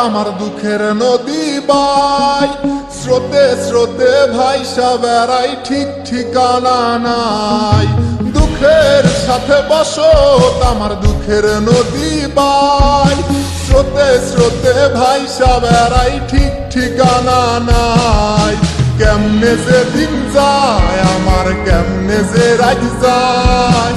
আমার দুঃখের নদী বাই, স্রোতে স্রোতে ভাইসা বেড়াই, ঠিক ঠিকানা নাই। দুঃখের সাথে বসত আমার দুঃখের নদী বাই, স্রোতে স্রোতে ভাইসা বেড়াই, ঠিক ঠিকানা নাই। কেমনে যে দিন যায় আমার, কেমনে যে রাত যায়,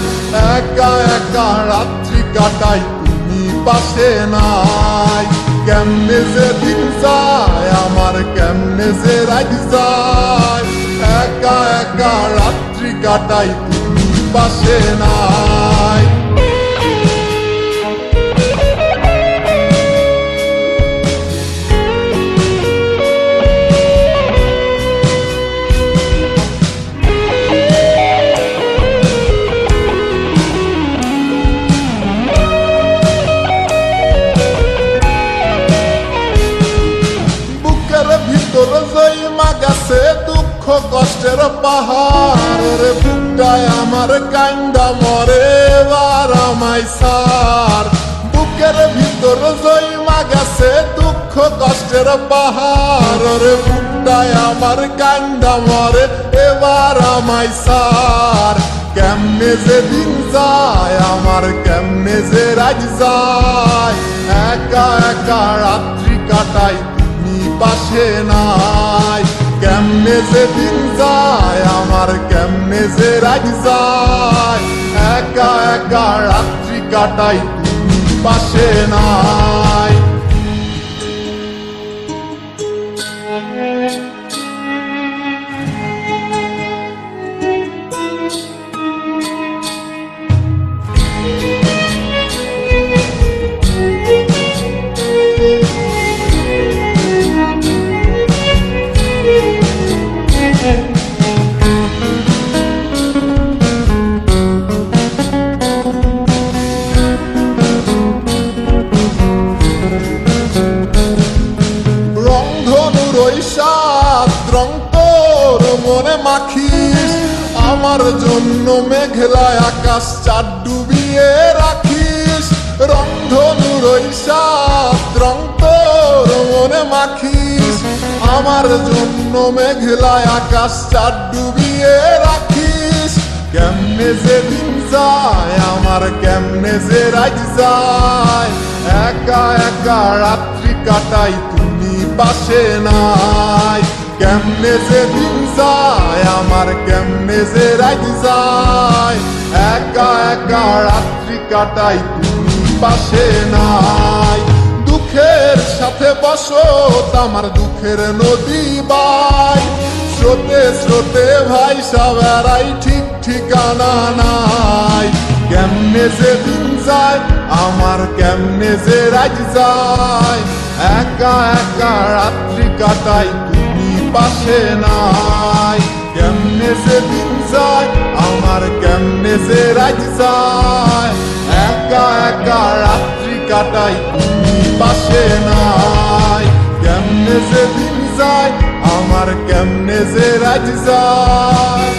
একা একা রাত্রি কাটাই তুমি পাশে নাই। কেমনে যে দিন যায় আমার, কেমনে যে রাত যায়, একা একা রাত্রি কাটাই তুমি পাশে নাই। ভিতর জয়মা গেছে দুঃখ কষ্টের পাহাড়, রে বুকটায় আমার কান্দা মরে এবার আমায় সার। বুকের ভিতর জয়মা গেছে দুঃখ কষ্টের পাহাড়, রে বুকটায় আমার কান্দা মরে এবার আমায় সার। কেমনে যে দিন যায় আমার, কেমনে যে রাত যায়, একা একা রাত্রি কাটাই পাশে নাই। কেমনে যে দিন যায় আমার, কেমনে যে রাত যায়, একা একা রাত্রি কাটাই তুমি পাশে নাই। রং তোর মনে মাখিস, আমার জন্য মেঘলায় আকাশ চাঁদ ডুবিয়ে রাখিস। রংধনুর ওই সাত রং তোর মনে মাখিস, আমার জন্য মেঘলায় আকাশ চাঁদ ডুবিয়ে রাখিস। কেমনে যে দিন যায় আমার, কেমনে যে রাত যায়, একা একা রাত্রি কাটাই তুমি পাশে নাই। কেমনে যে দিন যায় আমার, কেমনে যে রাত যায়, একা একা রাত্রি কাটাই তুমি পাশে নাই। দুঃখের সাথে বসত আমার দুঃখের নদী বাই, স্রোতে স্রোতে ভাইসা বেড়াই, ঠিক ঠিকানা নাই। কেমনে যে দিন যায় আমার, কেমনে যে রাত যায়, একা একা রাত্রি কাটাই তুমি পাশে নাই। কেমনে যে দিন যায় আমার, কেমনে যে রাত যায়, একা একা রাত্রি কাটাই তুমি পাশে নাই। কেমনে যে দিন যায় আমার, কেমনে যে রাত যায়।